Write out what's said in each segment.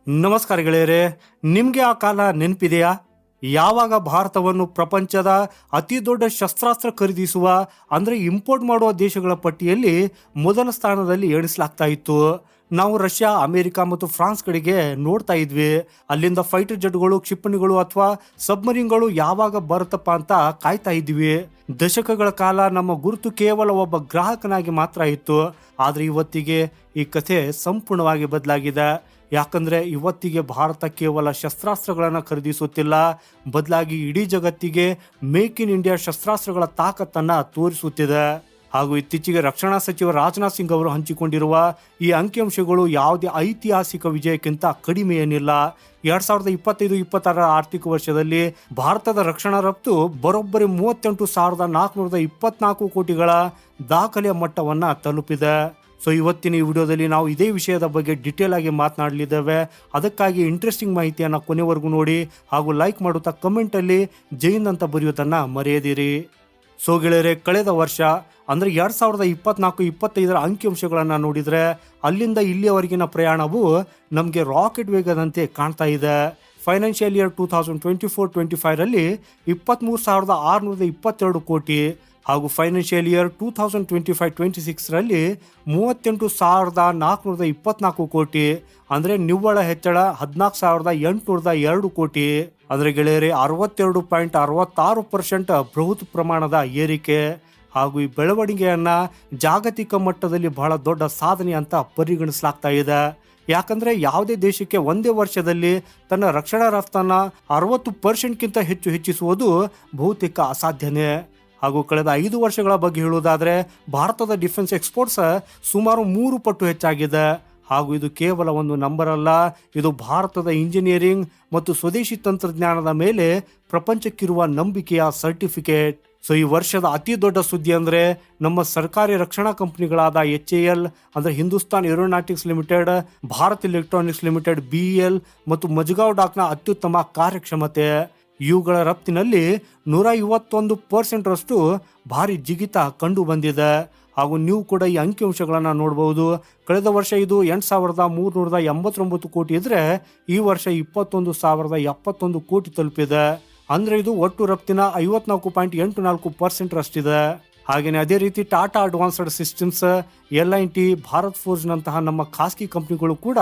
ನಮಸ್ಕಾರ ಗೆಳೆಯರೆ, ನಿಮಗೆ ಆ ಕಾಲ ನೆನಪಿದೆಯಾ? ಯಾವಾಗ ಭಾರತವನ್ನು ಪ್ರಪಂಚದ ಅತಿ ದೊಡ್ಡ ಶಸ್ತ್ರಾಸ್ತ್ರ ಖರೀದಿಸುವ ಅಂದರೆ ಇಂಪೋರ್ಟ್ ಮಾಡುವ ದೇಶಗಳ ಪಟ್ಟಿಯಲ್ಲಿ ಮೊದಲ ಸ್ಥಾನದಲ್ಲಿ ಎಣಿಸಲಾಗ್ತಾ ಇತ್ತು. ನಾವು ರಷ್ಯಾ, ಅಮೆರಿಕ ಮತ್ತು ಫ್ರಾನ್ಸ್ ಕಡೆಗೆ ನೋಡ್ತಾ ಇದ್ವಿ. ಅಲ್ಲಿಂದ ಫೈಟರ್ ಜೆಟ್ಗಳು, ಕ್ಷಿಪಣಿಗಳು ಅಥವಾ ಸಬ್ಮರೀನ್ಗಳು ಯಾವಾಗ ಬರುತ್ತಪ್ಪ ಅಂತ ಕಾಯ್ತಾ ಇದ್ವಿ. ದಶಕಗಳ ಕಾಲ ನಮ್ಮ ಗುರುತು ಕೇವಲ ಒಬ್ಬ ಗ್ರಾಹಕನಾಗಿ ಮಾತ್ರ ಇತ್ತು. ಆದರೆ ಇವತ್ತಿಗೆ ಈ ಕಥೆ ಸಂಪೂರ್ಣವಾಗಿ ಬದಲಾಗಿದೆ. ಯಾಕಂದ್ರೆ ಇವತ್ತಿಗೆ ಭಾರತ ಕೇವಲ ಶಸ್ತ್ರಾಸ್ತ್ರಗಳನ್ನು ಖರೀದಿಸುತ್ತಿಲ್ಲ, ಬದಲಾಗಿ ಇಡೀ ಜಗತ್ತಿಗೆ ಮೇಕ್ ಇನ್ ಇಂಡಿಯಾ ಶಸ್ತ್ರಾಸ್ತ್ರಗಳ ತಾಕತ್ತನ್ನ ತೋರಿಸುತ್ತಿದೆ. ಹಾಗೂ ಇತ್ತೀಚೆಗೆ ರಕ್ಷಣಾ ಸಚಿವ ರಾಜನಾಥ್ ಸಿಂಗ್ ಅವರು ಹಂಚಿಕೊಂಡಿರುವ ಈ ಅಂಕಿಅಂಶಗಳು ಯಾವುದೇ ಐತಿಹಾಸಿಕ ವಿಜಯಕ್ಕಿಂತ ಕಡಿಮೆ ಏನಿಲ್ಲ. 2025-26 ಆರ್ಥಿಕ ವರ್ಷದಲ್ಲಿ ಭಾರತದ ರಕ್ಷಣಾ ರಫ್ತು ಬರೋಬ್ಬರಿ 38,424 ಕೋಟಿಗಳ ದಾಖಲೆಯ ಮಟ್ಟವನ್ನ ತಲುಪಿದೆ. ಸೊ ಇವತ್ತಿನ ಈ ವಿಡಿಯೋದಲ್ಲಿ ನಾವು ಇದೇ ವಿಷಯದ ಬಗ್ಗೆ ಡಿಟೇಲ್ ಆಗಿ ಮಾತನಾಡಲಿದ್ದೇವೆ. ಅದಕ್ಕಾಗಿ ಇಂಟ್ರೆಸ್ಟಿಂಗ್ ಮಾಹಿತಿಯನ್ನು ಕೊನೆವರೆಗೂ ನೋಡಿ ಹಾಗೂ ಲೈಕ್ ಮಾಡುತ್ತಾ ಕಮೆಂಟಲ್ಲಿ ಜೈನ್ ಅಂತ ಬರೆಯೋದನ್ನು ಮರೆಯದಿರಿ. ಸೊ ಗೆಳೆಯರೆ, ಕಳೆದ ವರ್ಷ ಅಂದರೆ 2024-25 ಅಂಕಿಅಂಶಗಳನ್ನು ನೋಡಿದರೆ ಅಲ್ಲಿಂದ ಇಲ್ಲಿಯವರೆಗಿನ ಪ್ರಯಾಣವು ನಮಗೆ ರಾಕೆಟ್ ವೇಗದಂತೆ ಕಾಣ್ತಾ ಇದೆ. ಫೈನಾನ್ಷಿಯಲ್ ಇಯರ್ 2024-25ರಲ್ಲಿ 23,622 ಕೋಟಿ ಹಾಗೂ ಫೈನಾನ್ಷಿಯಲ್ ಇಯರ್ 2025-26ರಲ್ಲಿ 38,424 ಕೋಟಿ, ಅಂದರೆ ನಿವ್ವಳ ಹೆಚ್ಚಳ 14,802 ಕೋಟಿ. ಅಂದರೆ ಗೆಳೆಯರೆ 62.66% ಬೃಹತ್ ಪ್ರಮಾಣದ ಏರಿಕೆ. ಹಾಗೂ ಈ ಬೆಳವಣಿಗೆಯನ್ನ ಜಾಗತಿಕ ಮಟ್ಟದಲ್ಲಿ ಬಹಳ ದೊಡ್ಡ ಸಾಧನೆ ಅಂತ ಪರಿಗಣಿಸಲಾಗ್ತಾ ಇದೆ. ಯಾಕಂದ್ರೆ ಯಾವುದೇ ದೇಶಕ್ಕೆ ಒಂದೇ ವರ್ಷದಲ್ಲಿ ತನ್ನ ರಕ್ಷಣಾ ರಫ್ತನ್ನ 60%ಗಿಂತ ಹೆಚ್ಚು ಹೆಚ್ಚಿಸುವುದು ಬಹುತೇಕ ಅಸಾಧ್ಯನೇ. ಹಾಗೂ ಕಳೆದ 5 ವರ್ಷಗಳ ಬಗ್ಗೆ ಹೇಳುವುದಾದರೆ ಭಾರತದ ಡಿಫೆನ್ಸ್ ಎಕ್ಸ್ಪೋರ್ಟ್ಸ್ ಸುಮಾರು 3 ಪಟ್ಟು ಹೆಚ್ಚಾಗಿದೆ. ಹಾಗೂ ಇದು ಕೇವಲ ಒಂದು ನಂಬರ್ ಅಲ್ಲ, ಇದು ಭಾರತದ ಇಂಜಿನಿಯರಿಂಗ್ ಮತ್ತು ಸ್ವದೇಶಿ ತಂತ್ರಜ್ಞಾನದ ಮೇಲೆ ಪ್ರಪಂಚಕ್ಕಿರುವ ನಂಬಿಕೆಯ ಸರ್ಟಿಫಿಕೇಟ್. ಸೊ ಈ ವರ್ಷದ ಅತಿ ದೊಡ್ಡ ಸುದ್ದಿ ಅಂದರೆ ನಮ್ಮ ಸರ್ಕಾರಿ ರಕ್ಷಣಾ ಕಂಪನಿಗಳಾದ HAL ಅಂದರೆ Hindustan aeronautics limited, Bharat electronics limited BEL ಮತ್ತು ಮಜ್ಗಾವ್ ಡಾಕ್ನ ಅತ್ಯುತ್ತಮ ಕಾರ್ಯಕ್ಷಮತೆ. ಇವುಗಳ ರಫ್ತಿನಲ್ಲಿ 151% ಭಾರಿ ಜಿಗಿತ ಕಂಡು ಬಂದಿದೆ. ಹಾಗೂ ನೀವು ಕೂಡ ಈ ಅಂಕಿಅಂಶಗಳನ್ನು ನೋಡಬಹುದು. ಕಳೆದ ವರ್ಷ ಇದು 8,389 ಕೋಟಿ ಇದ್ರೆ ಈ ವರ್ಷ 21,071 ಕೋಟಿ ತಲುಪಿದೆ. ಅಂದ್ರೆ ಇದು ಒಟ್ಟು ರಫ್ತಿನ 54.84% ರಷ್ಟಿದೆ. ಹಾಗೆಯೇ ಅದೇ ರೀತಿ Tata advanced systems, LNT, Bharat forge ನಂತಹ ನಮ್ಮ ಖಾಸಗಿ ಕಂಪನಿಗಳು ಕೂಡ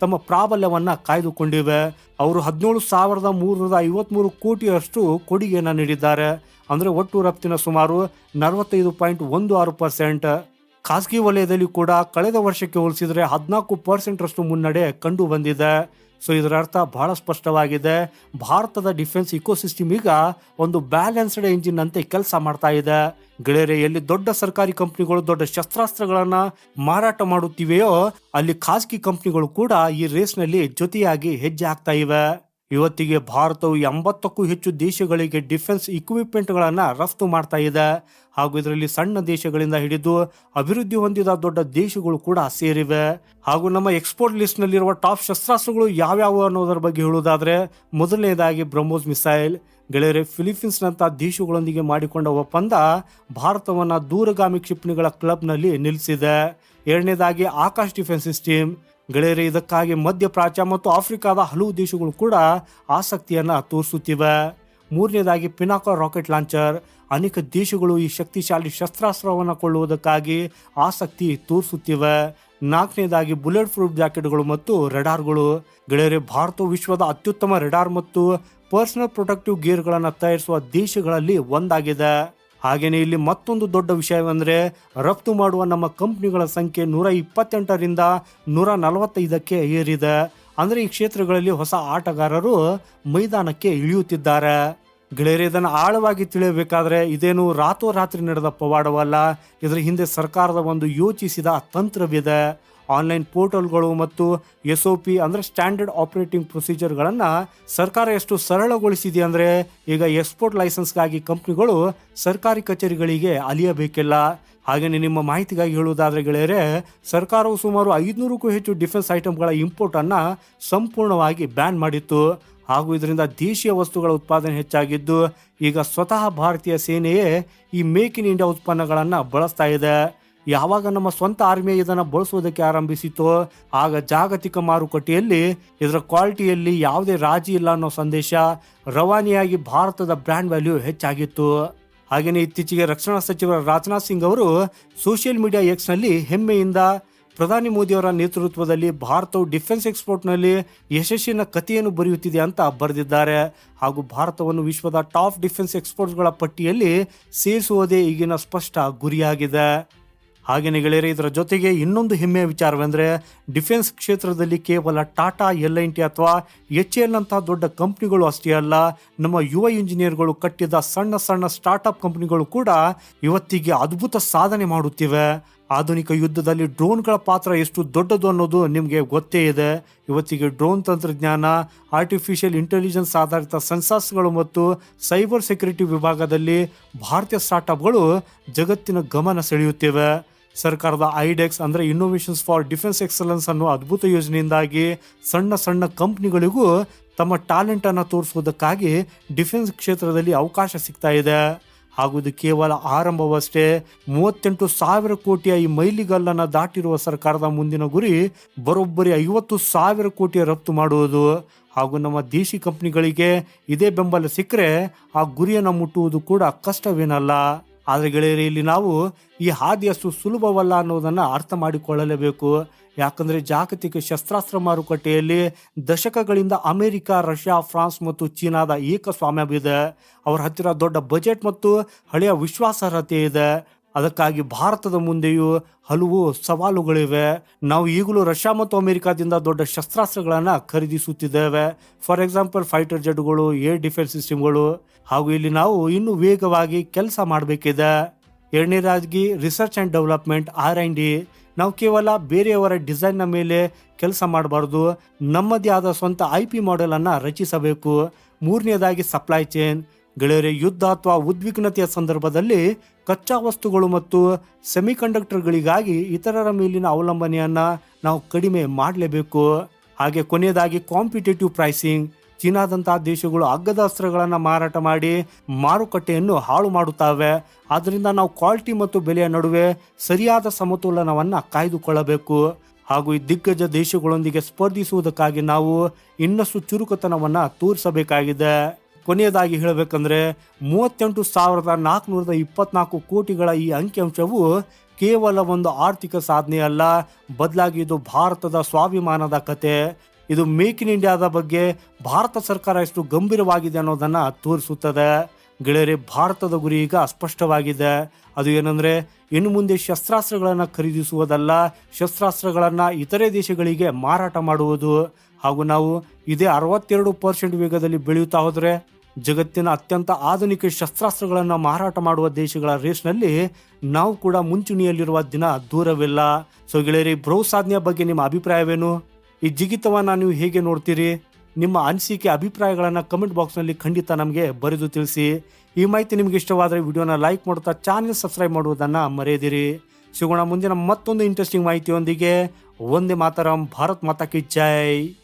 ತಮ್ಮ ಪ್ರಾಬಲ್ಯವನ್ನ ಕಾಯ್ದುಕೊಂಡಿವೆ. ಅವರು 17,353 ಕೋಟಿಯಷ್ಟು ಕೊಡುಗೆಯನ್ನು ನೀಡಿದ್ದಾರೆ. ಅಂದ್ರೆ ಒಟ್ಟು ರಫ್ತಿನ ಸುಮಾರು 45.16%. ಖಾಸಗಿ ವಲಯದಲ್ಲಿ ಕೂಡ ಕಳೆದ ವರ್ಷಕ್ಕೆ ಹೋಲಿಸಿದ್ರೆ 14% ಮುನ್ನಡೆ ಕಂಡು ಬಂದಿದೆ. ಸೊ ಇದರ ಅರ್ಥ ಬಹಳ ಸ್ಪಷ್ಟವಾಗಿದೆ, ಭಾರತದ ಡಿಫೆನ್ಸ್ ಇಕೋಸಿಸ್ಟಮ್ ಈಗ ಒಂದು ಬ್ಯಾಲೆನ್ಸ್ಡ್ ಎಂಜಿನ್ ಅಂತೆ ಕೆಲಸ ಮಾಡ್ತಾ ಇದೆ. ಗೆಳೆಯರೆ, ಎಲ್ಲಿ ದೊಡ್ಡ ಸರ್ಕಾರಿ ಕಂಪನಿಗಳು ದೊಡ್ಡ ಶಸ್ತ್ರಾಸ್ತ್ರಗಳನ್ನ ಮಾರಾಟ ಮಾಡುತ್ತಿವೆಯೋ ಅಲ್ಲಿ ಖಾಸಗಿ ಕಂಪನಿಗಳು ಕೂಡ ಈ ರೇಸ್ನಲ್ಲಿ ಜೊತೆಯಾಗಿ ಹೆಜ್ಜೆ ಹಾಕ್ತಾ ಇವೆ. ಇವತ್ತಿಗೆ ಭಾರತವು 80ಕ್ಕೂ ಹೆಚ್ಚು ದೇಶಗಳಿಗೆ ಡಿಫೆನ್ಸ್ ಇಕ್ವಿಪ್ಮೆಂಟ್ಗಳನ್ನು ರಫ್ತು ಮಾಡ್ತಾ ಇದೆ. ಹಾಗೂ ಇದರಲ್ಲಿ ಸಣ್ಣ ದೇಶಗಳಿಂದ ಹಿಡಿದು ಅಭಿವೃದ್ಧಿ ಹೊಂದಿದ ದೊಡ್ಡ ದೇಶಗಳು ಕೂಡ ಸೇರಿವೆ. ಹಾಗೂ ನಮ್ಮ ಎಕ್ಸ್ಪೋರ್ಟ್ ಲಿಸ್ಟ್ ನಲ್ಲಿರುವ ಟಾಪ್ ಶಸ್ತ್ರಾಸ್ತ್ರಗಳು ಯಾವ್ಯಾವು ಅನ್ನೋದರ ಬಗ್ಗೆ ಹೇಳುವುದಾದ್ರೆ, ಮೊದಲನೇದಾಗಿ ಬ್ರಹ್ಮೋಸ್ ಮಿಸೈಲ್. ಗೆಳೆಯರೆ, ಫಿಲಿಪೀನ್ಸ್ ನಂತ ದೇಶಗಳೊಂದಿಗೆ ಮಾಡಿಕೊಂಡ ಒಪ್ಪಂದ ಭಾರತವನ್ನ ದೂರಗಾಮಿ ಕ್ಷಿಪಣಿಗಳ ಕ್ಲಬ್ನಲ್ಲಿ ನಿಲ್ಲಿಸಿದೆ. ಎರಡನೇದಾಗಿ ಆಕಾಶ್ ಡಿಫೆನ್ಸ್ ಸಿಸ್ಟಮ್. ಗೆಳೆಯರೆ, ಇದಕ್ಕಾಗಿ ಮಧ್ಯಪ್ರಾಚ್ಯ ಮತ್ತು ಆಫ್ರಿಕಾದ ಹಲವು ದೇಶಗಳು ಕೂಡ ಆಸಕ್ತಿಯನ್ನ ತೋರಿಸುತ್ತಿವೆ. ಮೂರನೇದಾಗಿ ಪಿನಾಕ ರಾಕೆಟ್ ಲಾಂಚರ್. ಅನೇಕ ದೇಶಗಳು ಈ ಶಕ್ತಿಶಾಲಿ ಶಸ್ತ್ರಾಸ್ತ್ರವನ್ನು ಕೊಳ್ಳುವುದಕ್ಕಾಗಿ ಆಸಕ್ತಿ ತೋರಿಸುತ್ತಿವೆ. ನಾಲ್ಕನೇದಾಗಿ ಬುಲೆಟ್ ಪ್ರೂಫ್ ಜಾಕೆಟ್ಗಳು ಮತ್ತು ರೆಡಾರ್ಗಳು. ಗೆಳೆಯರೆ, ಭಾರತವು ವಿಶ್ವದ ಅತ್ಯುತ್ತಮ ರೆಡಾರ್ ಮತ್ತು ಪರ್ಸನಲ್ ಪ್ರೊಟೆಕ್ಟಿವ್ ಗೇರ್ಗಳನ್ನು ತಯಾರಿಸುವ ದೇಶಗಳಲ್ಲಿ ಒಂದಾಗಿದೆ. ಹಾಗೆಯೇ ಇಲ್ಲಿ ಮತ್ತೊಂದು ದೊಡ್ಡ ವಿಷಯವೆಂದರೆ ರಫ್ತು ಮಾಡುವ ನಮ್ಮ ಕಂಪನಿಗಳ ಸಂಖ್ಯೆ 128ರಿಂದ 145ಕ್ಕೆ ಏರಿದೆ. ಅಂದರೆ ಈ ಕ್ಷೇತ್ರಗಳಲ್ಲಿ ಹೊಸ ಆಟಗಾರರು ಮೈದಾನಕ್ಕೆ ಇಳಿಯುತ್ತಿದ್ದಾರೆ. ಗೆಳೆಯರೆ, ಇದನ್ನು ಆಳವಾಗಿ ತಿಳಿಯಬೇಕಾದ್ರೆ ಇದೇನು ರಾತ್ರೋರಾತ್ರಿ ನಡೆದ ಪವಾಡವಲ್ಲ. ಇದರ ಹಿಂದೆ ಸರ್ಕಾರದ ಒಂದು ಯೋಚಿಸಿದ ತಂತ್ರವಿದೆ. ಆನ್ಲೈನ್ ಪೋರ್ಟಲ್ಗಳು ಮತ್ತು SOP ಅಂದರೆ ಸ್ಟ್ಯಾಂಡರ್ಡ್ ಆಪರೇಟಿಂಗ್ ಪ್ರೊಸೀಜರ್ಗಳನ್ನು ಸರ್ಕಾರ ಎಷ್ಟು ಸರಳಗೊಳಿಸಿದೆ ಅಂದರೆ ಈಗ ಎಕ್ಸ್ಪೋರ್ಟ್ ಲೈಸೆನ್ಸ್ಗಾಗಿ ಕಂಪ್ನಿಗಳು ಸರ್ಕಾರಿ ಕಚೇರಿಗಳಿಗೆ ಅಲಿಯಬೇಕಿಲ್ಲ. ಹಾಗೆಯೇ ನಿಮ್ಮ ಮಾಹಿತಿಗಾಗಿ ಹೇಳುವುದಾದರೆ ಗೆಳೆಯರೆ, ಸರ್ಕಾರವು ಸುಮಾರು 500ಕ್ಕೂ ಹೆಚ್ಚು ಡಿಫೆನ್ಸ್ ಐಟಮ್ಗಳ ಇಂಪೋರ್ಟನ್ನು ಸಂಪೂರ್ಣವಾಗಿ ಬ್ಯಾನ್ ಮಾಡಿತ್ತು. ಹಾಗೂ ಇದರಿಂದ ದೇಶೀಯ ವಸ್ತುಗಳ ಉತ್ಪಾದನೆ ಹೆಚ್ಚಾಗಿದ್ದು ಈಗ ಸ್ವತಃ ಭಾರತೀಯ ಸೇನೆಯೇ ಈ ಮೇಕ್ ಇನ್ ಇಂಡಿಯಾ ಉತ್ಪನ್ನಗಳನ್ನು ಬಳಸ್ತಾ ಇದೆ. ಯಾವಾಗ ನಮ್ಮ ಸ್ವಂತ ಆರ್ಮಿ ಇದನ್ನು ಬಳಸೋದಕ್ಕೆ ಆರಂಭಿಸಿತೋ ಆಗ ಜಾಗತಿಕ ಮಾರುಕಟ್ಟೆಯಲ್ಲಿ ಇದರ ಕ್ವಾಲಿಟಿಯಲ್ಲಿ ಯಾವುದೇ ರಾಜಿ ಇಲ್ಲ ಅನ್ನೋ ಸಂದೇಶ ರವಾನೆಯಾಗಿ ಭಾರತದ ಬ್ರ್ಯಾಂಡ್ ವ್ಯಾಲ್ಯೂ ಹೆಚ್ಚಾಗಿತ್ತು. ಹಾಗೆಯೇ ಇತ್ತೀಚೆಗೆ ರಕ್ಷಣಾ ಸಚಿವ ರಾಜನಾಥ್ ಸಿಂಗ್ ಅವರು ಸೋಷಿಯಲ್ ಮೀಡಿಯಾ ಎಕ್ಸ್ನಲ್ಲಿ ಹೆಮ್ಮೆಯಿಂದ ಪ್ರಧಾನಿ ಮೋದಿಯವರ ನೇತೃತ್ವದಲ್ಲಿ ಭಾರತವು ಡಿಫೆನ್ಸ್ ಎಕ್ಸ್ಪೋರ್ಟ್ನಲ್ಲಿ ಯಶಸ್ಸಿನ ಕಥೆಯನ್ನು ಬರೆಯುತ್ತಿದೆ ಅಂತ ಬರೆದಿದ್ದಾರೆ. ಹಾಗೂ ಭಾರತವನ್ನು ವಿಶ್ವದ ಟಾಪ್ ಡಿಫೆನ್ಸ್ ಎಕ್ಸ್ಪೋರ್ಟ್ಸ್ಗಳ ಪಟ್ಟಿಯಲ್ಲಿ ಸೇರಿಸುವುದೇ ಈಗಿನ ಸ್ಪಷ್ಟ ಗುರಿಯಾಗಿದೆ. ಹಾಗೆಯೇ ಗೆಳೆಯರೆ, ಇದರ ಜೊತೆಗೆ ಇನ್ನೊಂದು ಹೆಮ್ಮೆಯ ವಿಚಾರವೆಂದರೆ ಡಿಫೆನ್ಸ್ ಕ್ಷೇತ್ರದಲ್ಲಿ ಕೇವಲ ಟಾಟಾ, LNT ಅಥವಾ HAL ಅಂತಹ ದೊಡ್ಡ ಕಂಪ್ನಿಗಳು ಅಷ್ಟೇ ಅಲ್ಲ, ನಮ್ಮ ಯುವ ಇಂಜಿನಿಯರ್ಗಳು ಕಟ್ಟಿದ ಸಣ್ಣ ಸಣ್ಣ ಸ್ಟಾರ್ಟ್ಅಪ್ ಕಂಪ್ನಿಗಳು ಕೂಡ ಇವತ್ತಿಗೆ ಅದ್ಭುತ ಸಾಧನೆ ಮಾಡುತ್ತಿವೆ. ಆಧುನಿಕ ಯುದ್ಧದಲ್ಲಿ ಡ್ರೋನ್ಗಳ ಪಾತ್ರ ಎಷ್ಟು ದೊಡ್ಡದು ಅನ್ನೋದು ನಿಮಗೆ ಗೊತ್ತೇ ಇದೆ. ಇವತ್ತಿಗೆ ಡ್ರೋನ್ ತಂತ್ರಜ್ಞಾನ, ಆರ್ಟಿಫಿಷಿಯಲ್ ಇಂಟೆಲಿಜೆನ್ಸ್ ಆಧಾರಿತ ಸೆನ್ಸಾರ್ಸ್ಗಳು ಮತ್ತು ಸೈಬರ್ ಸೆಕ್ಯುರಿಟಿ ವಿಭಾಗದಲ್ಲಿ ಭಾರತೀಯ ಸ್ಟಾರ್ಟ್ಅಪ್ಗಳು ಜಗತ್ತಿನ ಗಮನ ಸೆಳೆಯುತ್ತಿವೆ. ಸರ್ಕಾರದ ಐಡೆಕ್ಸ್ ಅಂದರೆ ಇನ್ನೋವೇಷನ್ಸ್ ಫಾರ್ ಡಿಫೆನ್ಸ್ ಎಕ್ಸಲೆನ್ಸ್ ಅನ್ನೋ ಅದ್ಭುತ ಯೋಜನೆಯಿಂದಾಗಿ ಸಣ್ಣ ಸಣ್ಣ ಕಂಪ್ನಿಗಳಿಗೂ ತಮ್ಮ ಟ್ಯಾಲೆಂಟನ್ನು ತೋರಿಸುವುದಕ್ಕಾಗಿ ಡಿಫೆನ್ಸ್ ಕ್ಷೇತ್ರದಲ್ಲಿ ಅವಕಾಶ ಸಿಗ್ತಾ ಇದೆ. ಹಾಗೂ ಇದು ಕೇವಲ ಆರಂಭವಷ್ಟೇ. 38,000 ಕೋಟಿಯ ಈ ಮೈಲಿಗಲ್ಲನ್ನು ದಾಟಿರುವ ಸರ್ಕಾರದ ಮುಂದಿನ ಗುರಿ ಬರೋಬ್ಬರಿ 50,000 ಕೋಟಿಯ ರಫ್ತು ಮಾಡುವುದು. ಹಾಗೂ ನಮ್ಮ ದೇಶಿ ಕಂಪ್ನಿಗಳಿಗೆ ಇದೇ ಬೆಂಬಲ ಸಿಕ್ಕರೆ ಆ ಗುರಿಯನ್ನು ಮುಟ್ಟುವುದು ಕೂಡ ಕಷ್ಟವೇನಲ್ಲ. ಆದರೆ ಗೆಳೆಯರೆ, ಇಲ್ಲಿ ನಾವು ಈ ಹಾದಿ ಅಷ್ಟು ಸುಲಭವಲ್ಲ ಅನ್ನೋದನ್ನು ಅರ್ಥ ಮಾಡಿಕೊಳ್ಳಲೇಬೇಕು. ಯಾಕಂದರೆ ಜಾಗತಿಕ ಶಸ್ತ್ರಾಸ್ತ್ರ ಮಾರುಕಟ್ಟೆಯಲ್ಲಿ ದಶಕಗಳಿಂದ ಅಮೆರಿಕ, ರಷ್ಯಾ, ಫ್ರಾನ್ಸ್ ಮತ್ತು ಚೀನಾದ ಏಕಸ್ವಾಮ್ಯವಿದೆ. ಅವರ ಹತ್ತಿರ ದೊಡ್ಡ ಬಜೆಟ್ ಮತ್ತು ಹಳೆಯ ವಿಶ್ವಾಸಾರ್ಹತೆ ಇದೆ. ಅದಕ್ಕಾಗಿ ಭಾರತದ ಮುಂದೆಯೂ ಹಲವು ಸವಾಲುಗಳಿವೆ. ನಾವು ಈಗಲೂ ರಷ್ಯಾ ಮತ್ತು ಅಮೆರಿಕಾದಿಂದ ದೊಡ್ಡ ಶಸ್ತ್ರಾಸ್ತ್ರಗಳನ್ನು ಖರೀದಿಸುತ್ತಿದ್ದೇವೆ. ಫಾರ್ ಎಕ್ಸಾಂಪಲ್ ಫೈಟರ್ ಜೆಟ್ಗಳು, ಏರ್ ಡಿಫೆನ್ಸ್ ಸಿಸ್ಟಮ್ಗಳು. ಹಾಗೂ ಇಲ್ಲಿ ನಾವು ಇನ್ನೂ ವೇಗವಾಗಿ ಕೆಲಸ ಮಾಡಬೇಕಿದೆ. ಎರಡನೇದಾಗಿ ರಿಸರ್ಚ್ ಆ್ಯಂಡ್ ಡೆವಲಪ್ಮೆಂಟ್, R&D. ನಾವು ಕೇವಲ ಬೇರೆಯವರ ಡಿಸೈನ್ನ ಮೇಲೆ ಕೆಲಸ ಮಾಡಬಾರ್ದು, ನಮ್ಮದೇ ಆದ ಸ್ವಂತ IP ಮಾಡೆಲನ್ನು ರಚಿಸಬೇಕು. ಮೂರನೇದಾಗಿ ಸಪ್ಲೈ ಚೈನ್. ಗೆಳೆಯರೆ, ಯುದ್ಧ ಅಥವಾ ಉದ್ವಿಗ್ನತೆಯ ಸಂದರ್ಭದಲ್ಲಿ ಕಚ್ಚಾ ವಸ್ತುಗಳು ಮತ್ತು ಸೆಮಿಕಂಡಕ್ಟರ್ಗಳಿಗಾಗಿ ಇತರರ ಮೇಲಿನ ಅವಲಂಬನೆಯನ್ನು ನಾವು ಕಡಿಮೆ ಮಾಡಲೇಬೇಕು. ಹಾಗೆ ಕೊನೆಯದಾಗಿ ಕಾಂಪಿಟೇಟಿವ್ ಪ್ರೈಸಿಂಗ್. ಚೀನಾದಂತಹ ದೇಶಗಳು ಅಗ್ಗದ ಅಸ್ತ್ರಗಳನ್ನು ಮಾರಾಟ ಮಾಡಿ ಮಾರುಕಟ್ಟೆಯನ್ನು ಹಾಳು ಮಾಡುತ್ತವೆ. ಆದ್ದರಿಂದ ನಾವು ಕ್ವಾಲಿಟಿ ಮತ್ತು ಬೆಲೆಯ ನಡುವೆ ಸರಿಯಾದ ಸಮತೋಲನವನ್ನು ಕಾಯ್ದುಕೊಳ್ಳಬೇಕು. ಹಾಗೂ ಈ ದಿಗ್ಗಜ ದೇಶಗಳೊಂದಿಗೆ ಸ್ಪರ್ಧಿಸುವುದಕ್ಕಾಗಿ ನಾವು ಇನ್ನಷ್ಟು ಚುರುಕುತನವನ್ನು ತೋರಿಸಬೇಕಾಗಿದೆ. ಕೊನೆಯದಾಗಿ ಹೇಳಬೇಕಂದ್ರೆ 38,424 ಕೋಟಿಗಳ ಈ ಅಂಕಿಅಂಶವು ಕೇವಲ ಒಂದು ಆರ್ಥಿಕ ಸಾಧನೆ ಅಲ್ಲ, ಬದಲಾಗಿ ಇದು ಭಾರತದ ಸ್ವಾಭಿಮಾನದ ಕತೆ. ಇದು ಮೇಕ್ ಇನ್ ಇಂಡಿಯಾದ ಬಗ್ಗೆ ಭಾರತ ಸರ್ಕಾರ ಎಷ್ಟು ಗಂಭೀರವಾಗಿದೆ ಅನ್ನೋದನ್ನು ತೋರಿಸುತ್ತದೆ. ಗೆಳೆಯರೆ, ಭಾರತದ ಗುರಿ ಈಗ ಸ್ಪಷ್ಟವಾಗಿದೆ. ಅದು ಏನಂದರೆ, ಇನ್ನು ಮುಂದೆ ಶಸ್ತ್ರಾಸ್ತ್ರಗಳನ್ನು ಖರೀದಿಸುವುದಲ್ಲ, ಶಸ್ತ್ರಾಸ್ತ್ರಗಳನ್ನು ಇತರೆ ದೇಶಗಳಿಗೆ ಮಾರಾಟ ಮಾಡುವುದು. ಹಾಗೂ ನಾವು ಇದೇ 62% ವೇಗದಲ್ಲಿ ಬೆಳೆಯುತ್ತಾ ಹೋದರೆ ಜಗತ್ತಿನ ಅತ್ಯಂತ ಆಧುನಿಕ ಶಸ್ತ್ರಾಸ್ತ್ರಗಳನ್ನು ಮಾರಾಟ ಮಾಡುವ ದೇಶಗಳ ರೇಸ್ನಲ್ಲಿ ನಾವು ಕೂಡ ಮುಂಚೂಣಿಯಲ್ಲಿರುವ ದಿನ ದೂರವಿಲ್ಲ. ಸೊ ಗೆಳೆಯರಿ, ಬ್ರೋ ಸಾಧನೆಯ ಬಗ್ಗೆ ನಿಮ್ಮ ಅಭಿಪ್ರಾಯವೇನು? ಈ ಜಿಗಿತವನ್ನು ನೀವು ಹೇಗೆ ನೋಡ್ತೀರಿ? ನಿಮ್ಮ ಅನಿಸಿಕೆ, ಅಭಿಪ್ರಾಯಗಳನ್ನು ಕಮೆಂಟ್ ಬಾಕ್ಸ್ನಲ್ಲಿ ಖಂಡಿತ ನಮಗೆ ಬರೆದು ತಿಳಿಸಿ. ಈ ಮಾಹಿತಿ ನಿಮಗೆ ಇಷ್ಟವಾದರೆ ವಿಡಿಯೋನ ಲೈಕ್ ಮಾಡುತ್ತಾ ಚಾನೆಲ್ ಸಬ್ಸ್ಕ್ರೈಬ್ ಮಾಡುವುದನ್ನು ಮರೆಯದಿರಿ. ಸಿಗೋಣ ಮುಂದಿನ ಮತ್ತೊಂದು ಇಂಟ್ರೆಸ್ಟಿಂಗ್ ಮಾಹಿತಿಯೊಂದಿಗೆ. ವಂದೇ ಮಾತರಂ. ಭಾರತ್ ಮಾತಾ ಕಿ ಜೈ.